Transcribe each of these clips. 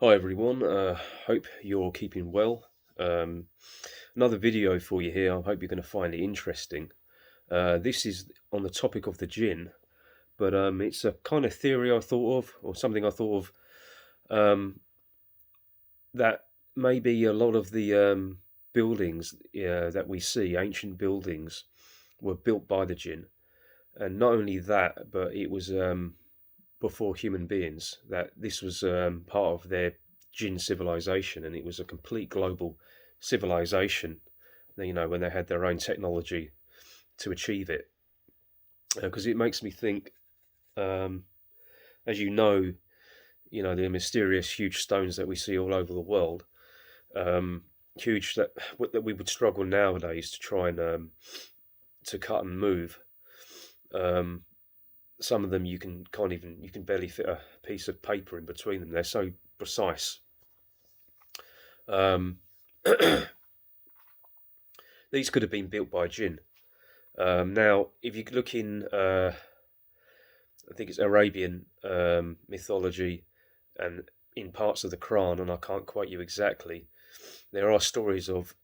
Hi everyone, hope you're keeping well. Um, Another video for you here. I hope you're going to find it interesting. This is on the topic of the Jinn, but it's a kind of theory I thought of, or something I thought of, that maybe a lot of the buildings that we see, ancient buildings, were built by the Jinn. And not only that, but it was before human beings, that this was part of their Jinn civilization, and it was a complete global civilization. You know, when they had their own technology to achieve it, because it makes me think, as you know the mysterious huge stones that we see all over the world, huge that we would struggle nowadays to try and to cut and move. Um, some of them you can barely fit a piece of paper in between them. They're so precise. Um, these could have been built by Jinn. Now, if you look in, I think it's Arabian mythology, and in parts of the Quran, and I can't quote you exactly, there are stories of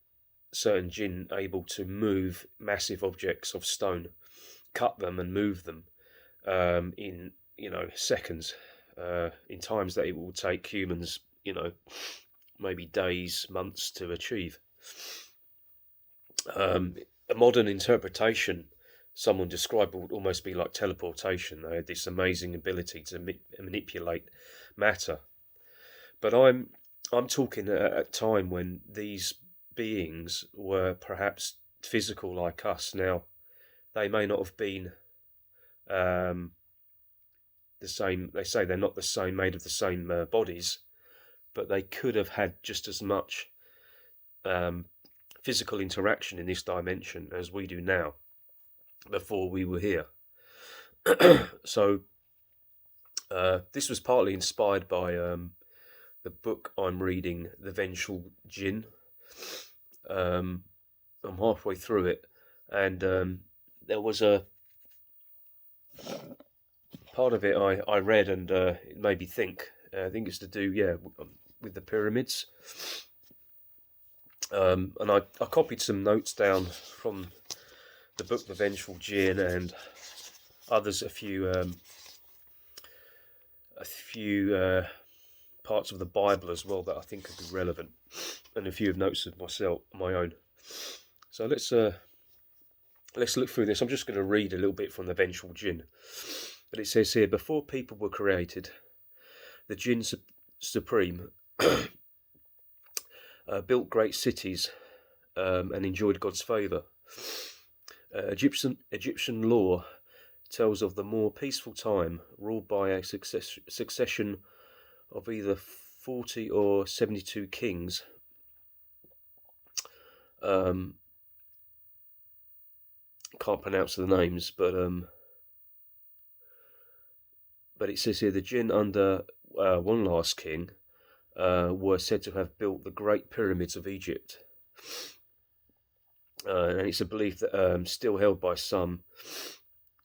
certain Jinn able to move massive objects of stone, cut them and move them in seconds, in times that it will take humans maybe days, months to achieve. A modern interpretation someone described would almost be like teleportation. They had this amazing ability to manipulate matter. But I'm talking at a time when these beings were perhaps physical like us. Now, they may not have been the same. They say they're not the same, made of the same bodies, but they could have had just as much physical interaction in this dimension as we do now before we were here. So this was partly inspired by the book I'm reading, The Vengeful Djinn. I'm halfway through it, and there was a part of it I read, and it made me think. I think it's to do, with the pyramids. And I copied some notes down from the book The Vengeful Djinn, and others, a few parts of the Bible as well that I think could be relevant, and a few notes of my own. So let's look through this. I'm just going to read a little bit from The Vengeful Djinn. But it says here, before people were created, the Jinn Supreme built great cities and enjoyed God's favour. Egyptian lore tells of the more peaceful time ruled by a succession of either 40 or 72 kings. Can't pronounce the names, but it says here the Jinn under one last king were said to have built the Great Pyramids of Egypt. And it's a belief that was still held by some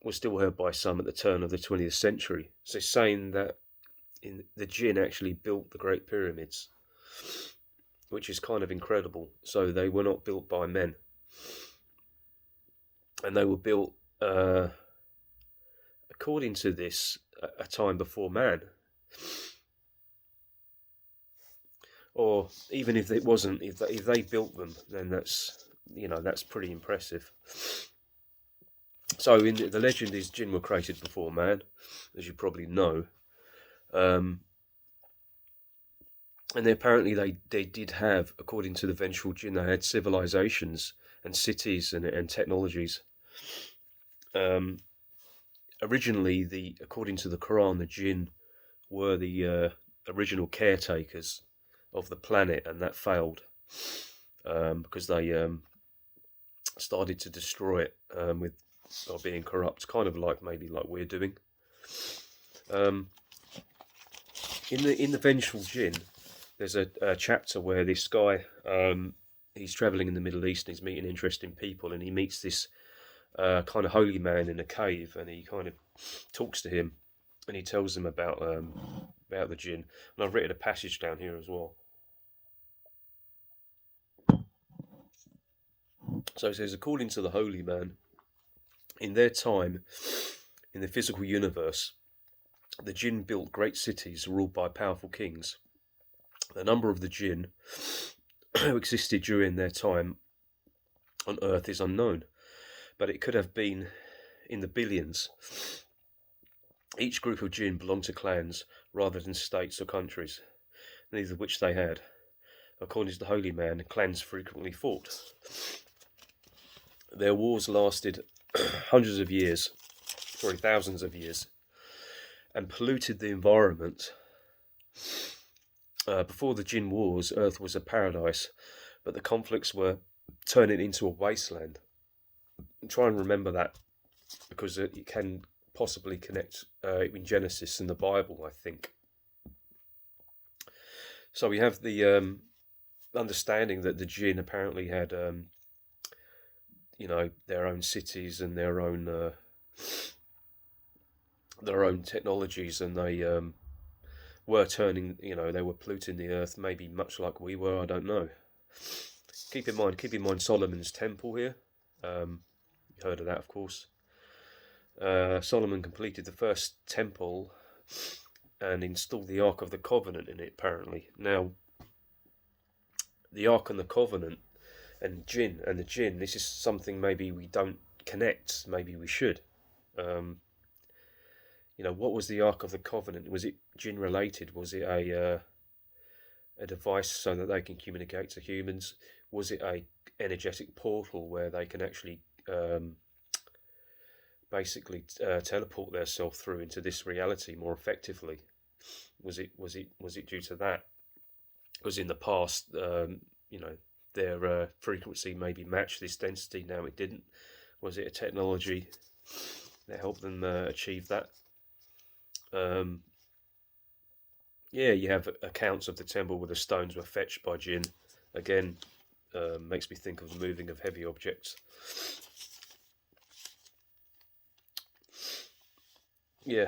at the turn of the 20th century. So it's saying that the Jinn actually built the Great Pyramids, which is kind of incredible. So they were not built by men, and they were built, according to this, a time before man. Or even if it wasn't, if they built them, then that's pretty impressive. So the legend is Jinn were created before man, as you probably know. And apparently they did have, according to the Vengeful Jinn, they had civilizations and cities and technologies. Originally, according to the Quran, the Jinn were the original caretakers of the planet, and that failed because they started to destroy it by being corrupt, kind of like we're doing. In the Vengeful Jinn, there's a chapter where this guy he's traveling in the Middle East and he's meeting interesting people, and he meets this kind of holy man in a cave, and he kind of talks to him, and he tells him about about the Jinn, and I've written a passage down here as well. So it says, according to the holy man, in their time, in the physical universe, the Jinn built great cities ruled by powerful kings. The number of the Jinn who existed during their time on Earth is unknown, but it could have been in the billions. Each group of Jinn belonged to clans rather than states or countries, neither of which they had. According to the holy man, clans frequently fought. Their wars lasted hundreds of years, thousands of years, and polluted the environment. Before the Jinn wars, Earth was a paradise, but the conflicts were turning into a wasteland. Try and remember that, because it can possibly connect in Genesis and the Bible, I think. So we have the understanding that the Jinn apparently had, their own cities and their own technologies, and they were turning, they were polluting the earth, maybe much like we were. I don't know. Keep in mind Solomon's temple here. You heard of that, of course. Solomon completed the first temple and installed the Ark of the Covenant in it, apparently. Now, the Ark and the Covenant and the Jinn, this is something maybe we don't connect, maybe we should. What was the Ark of the Covenant? Was it Jinn related? Was it a device so that they can communicate to humans? Was it a energetic portal where they can actually basically teleport themselves through into this reality more effectively? Was it due to that? Because in the past, their frequency maybe matched this density. Now it didn't. Was it a technology that helped them achieve that? You have accounts of the temple where the stones were fetched by Jinn. Again, makes me think of the moving of heavy objects. I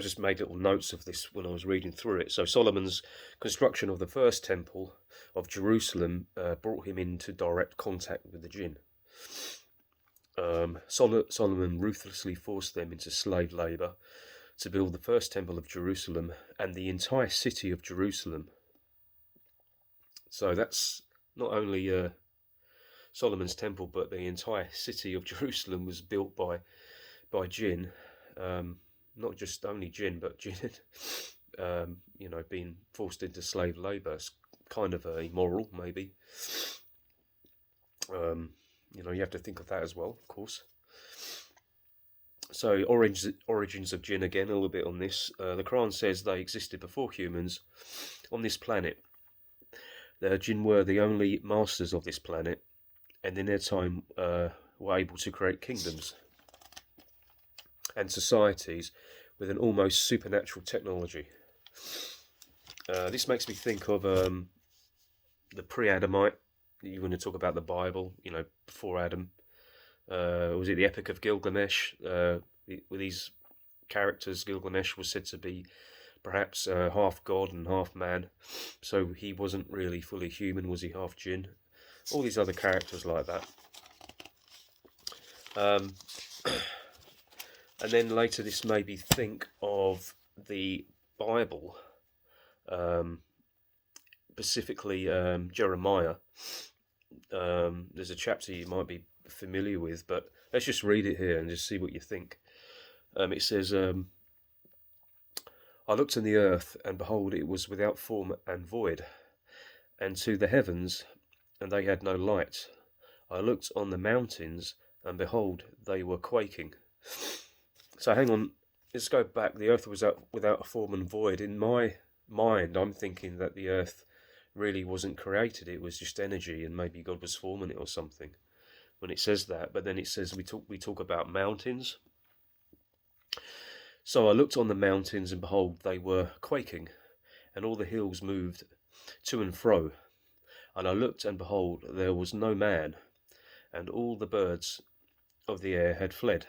just made little notes of this when I was reading through it. So Solomon's construction of the first temple of Jerusalem brought him into direct contact with the Jinn. Solomon ruthlessly forced them into slave labour to build the first temple of Jerusalem and the entire city of Jerusalem. So that's not only Solomon's temple, but the entire city of Jerusalem was built by Jinn. Not just only Jinn, but Jinn, being forced into slave labour. It's kind of immoral, maybe. You have to think of that as well, of course. So origins of Jinn, again, a little bit on this. The Quran says they existed before humans on this planet. The Jinn were the only masters of this planet, and in their time were able to create kingdoms and societies with an almost supernatural technology. This makes me think of the pre-Adamite. You want to talk about the Bible, before Adam. Was it the Epic of Gilgamesh? With these characters, Gilgamesh was said to be perhaps half god and half man. So he wasn't really fully human, was he? Half Jinn. All these other characters like that. And then later this made me think of the Bible, specifically Jeremiah. There's a chapter you might be familiar with, but let's just read it here and just see what you think. It says, I looked in the earth, and behold, it was without form and void, and to the heavens, and they had no light. I looked on the mountains, and behold, they were quaking. So hang on, let's go back. The earth was without a form and void. In my mind, I'm thinking that the earth really wasn't created. It was just energy, and maybe God was forming it or something when it says that. But then it says we talk about mountains. So I looked on the mountains, and behold, they were quaking, and all the hills moved to and fro. And I looked, and behold, there was no man, and all the birds of the air had fled.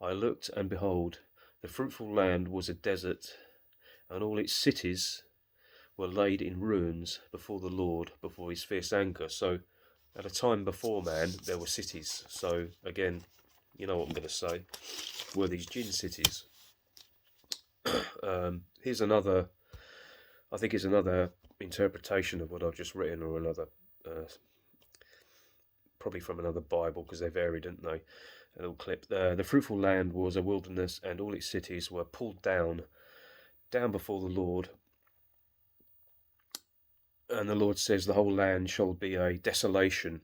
I looked, and behold, the fruitful land was a desert, and all its cities were laid in ruins before the Lord, before his fierce anger. So at a time before man, there were cities. So again, you know what I'm going to say, were these Jinn cities. Here's another, I think it's another interpretation of what I've just written, or another, probably from another Bible, because they vary, didn't they? A little clip. The fruitful land was a wilderness, and all its cities were pulled down before the Lord. And the Lord says, the whole land shall be a desolation,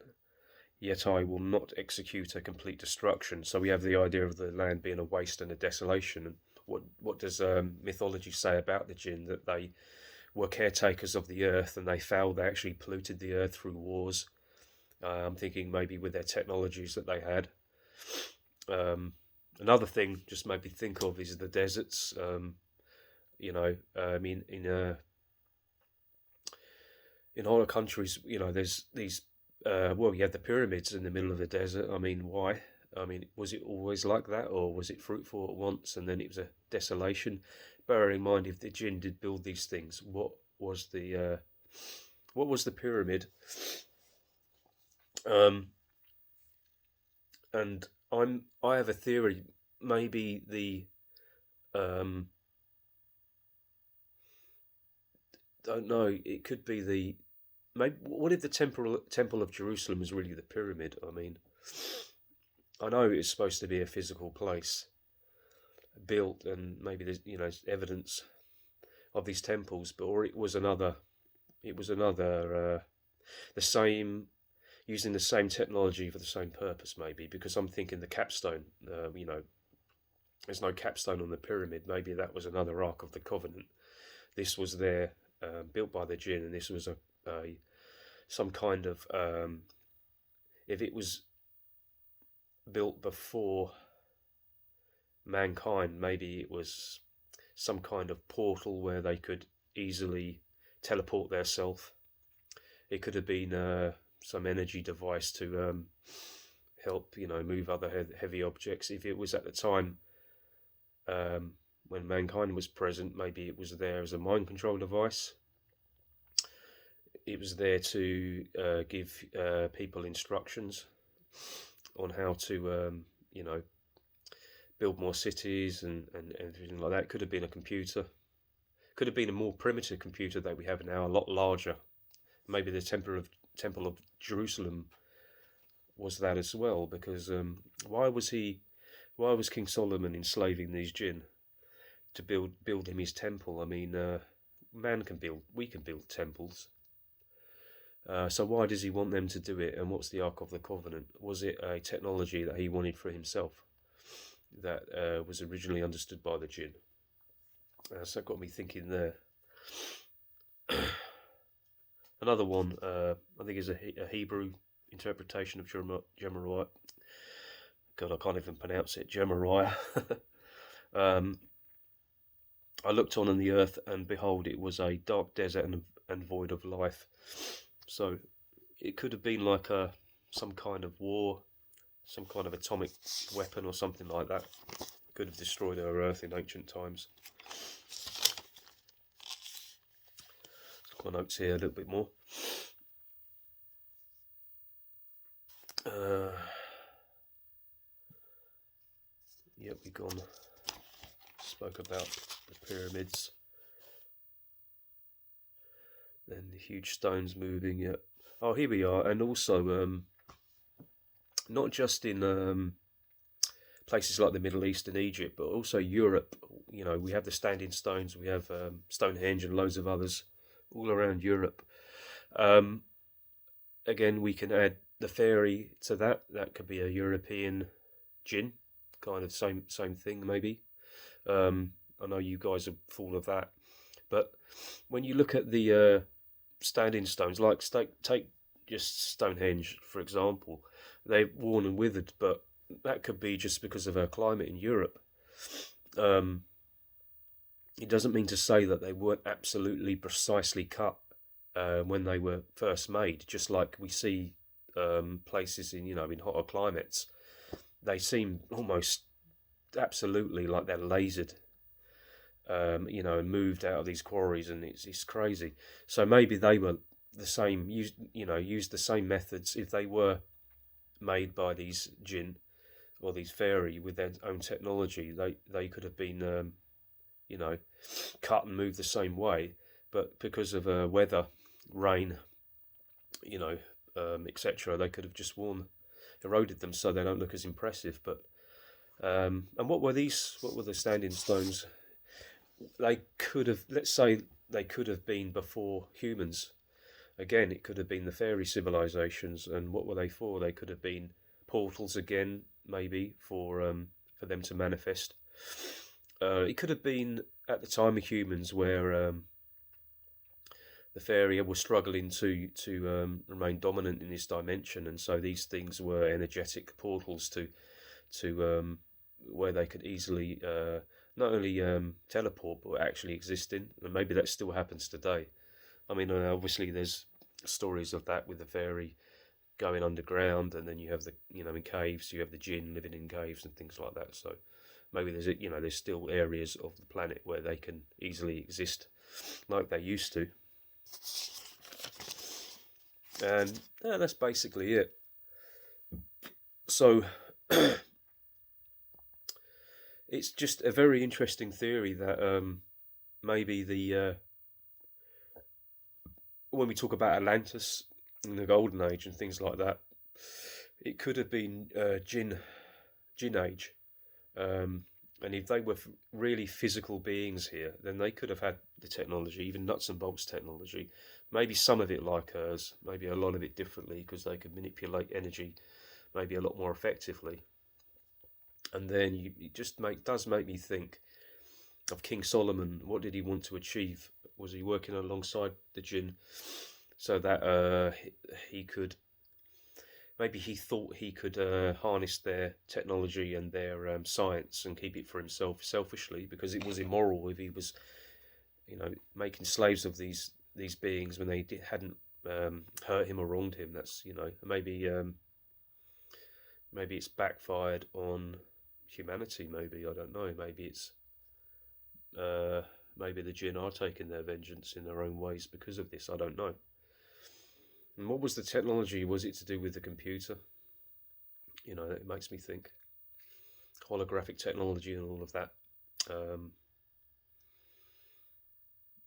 yet I will not execute a complete destruction. So we have the idea of the land being a waste and a desolation. And what does mythology say about the Jinn? That they were caretakers of the earth, and they failed. They actually polluted the earth through wars. I'm thinking maybe with their technologies that they had. Another thing just made me think of is the deserts. I mean, in other countries, there's these, you had the pyramids in the middle of the desert. I mean, why? I mean, was it always like that, or was it fruitful at once and then it was a desolation? Bearing in mind, if the Jinn did build these things, what was the pyramid? And I have a theory. Maybe don't know. It could be the. Maybe, what if the temple of Jerusalem is really the pyramid? I mean, I know it's supposed to be a physical place built, and maybe there's evidence of these temples, but or it was another, the same, using the same technology for the same purpose, maybe, because I'm thinking the capstone. There's no capstone on the pyramid. Maybe that was another Ark of the Covenant. This was there, built by the Jinn, and this was some kind of, if it was built before mankind, maybe it was some kind of portal where they could easily teleport themselves. It could have been some energy device to help, move other heavy objects. If it was at the time when mankind was present, maybe it was there as a mind control device. It was there to give people instructions on how to, build more cities and everything like that. It could have been a computer. Could have been a more primitive computer that we have now, a lot larger. Maybe the Temple of Jerusalem was that as well, because why was King Solomon enslaving these Jinn to build him his temple? I mean, we can build temples. So why does he want them to do it? And what's the Ark of the Covenant? Was it a technology that he wanted for himself that was originally understood by the Jinn? So that got me thinking there. Another one, I think, is a Hebrew interpretation of Jemariah. God, I can't even pronounce it. Jemariah. I looked on the earth, and behold, it was a dark desert and void of life. So it could have been like some kind of war, some kind of atomic weapon or something like that. Could have destroyed our earth in ancient times. Got notes here a little bit more. We've spoke about the pyramids. Then the huge stones moving. Yeah. Oh, here we are. And also, not just in places like the Middle East and Egypt, but also Europe. We have the standing stones. We have Stonehenge and loads of others all around Europe. Again, we can add the fairy to that. That could be a European Jinn, kind of same thing maybe. I know you guys are full of that, but when you look at the standing stones, like take just Stonehenge for example, they're worn and withered, but that could be just because of our climate in Europe. It doesn't mean to say that they weren't absolutely precisely cut when they were first made, just like we see places in hotter climates. They seem almost absolutely like they're lasered. you know, and moved out of these quarries, and it's crazy. So maybe they were the same, used the same methods. If they were made by these jinn or these fairy with their own technology, they could have been, you know, cut and moved the same way, but because of weather, rain, you know, etc., they could have just eroded them so they don't look as impressive. But and what were these? What were the standing stones? They could have, let's say, they could have been before humans. Again, it could have been the fairy civilizations, and what were they for? They could have been portals again, maybe for them to manifest. It could have been at the time of humans where the fairy was struggling to remain dominant in this dimension, and so these things were energetic portals to where they could easily not only teleport but actually exist in, and maybe that still happens today. I mean, obviously there's stories of that with the fairy going underground, and then you have in caves, you have the jinn living in caves and things like that. So maybe there's still areas of the planet where they can easily exist like they used to. And that's basically it. So it's just a very interesting theory that maybe when we talk about Atlantis in the Golden Age and things like that, it could have been Jinn Age. And if they were really physical beings here, then they could have had the technology, even nuts and bolts technology. Maybe some of it like hers, maybe a lot of it differently, because they could manipulate energy maybe a lot more effectively. And then it just does make me think of King Solomon. What did he want to achieve? Was he working alongside the jinn so that he could, maybe he thought he could harness their technology and their science and keep it for himself selfishly, because it was immoral if he was, making slaves of these beings when they hadn't hurt him or wronged him. That's, maybe it's backfired on humanity. Maybe, I don't know. Maybe it's maybe the jinn are taking their vengeance in their own ways because of this. I don't know. And what was the technology? Was it to do with the computer? It makes me think. Holographic technology and all of that.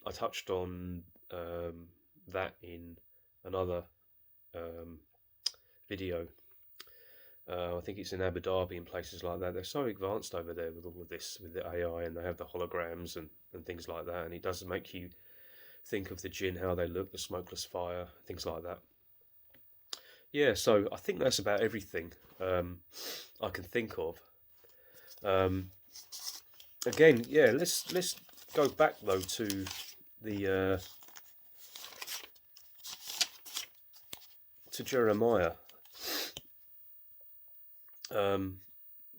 I touched on that in another video. I think it's in Abu Dhabi and places like that. They're so advanced over there with all of this, with the AI, and they have the holograms and things like that. And it does make you think of the jinn, how they look, the smokeless fire, things like that. Yeah, so I think that's about everything I can think of. Again, yeah, let's go back though to the to Jeremiah.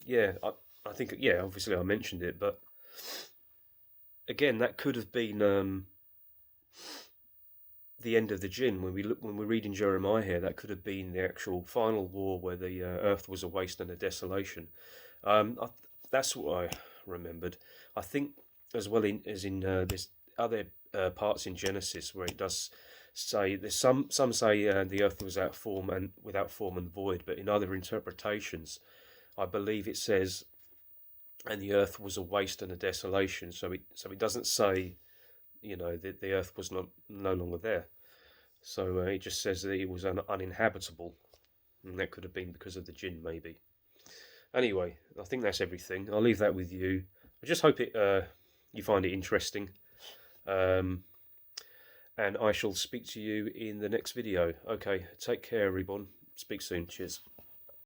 Yeah, I think, yeah, obviously I mentioned it, but again, that could have been the end of the jinn. When we're reading Jeremiah here, that could have been the actual final war where the earth was a waste and a desolation. That's what I remembered. I think as well as in there's other parts in Genesis where it does say, there's some say the earth was without form and void, but in other interpretations, I believe it says, and the earth was a waste and a desolation. So it doesn't say, that the earth was no longer there. So it just says that it was uninhabitable, and that could have been because of the jinn, maybe. Anyway, I think that's everything. I'll leave that with you. I just hope you find it interesting. And I shall speak to you in the next video. Okay, take care, everyone. Speak soon. Cheers.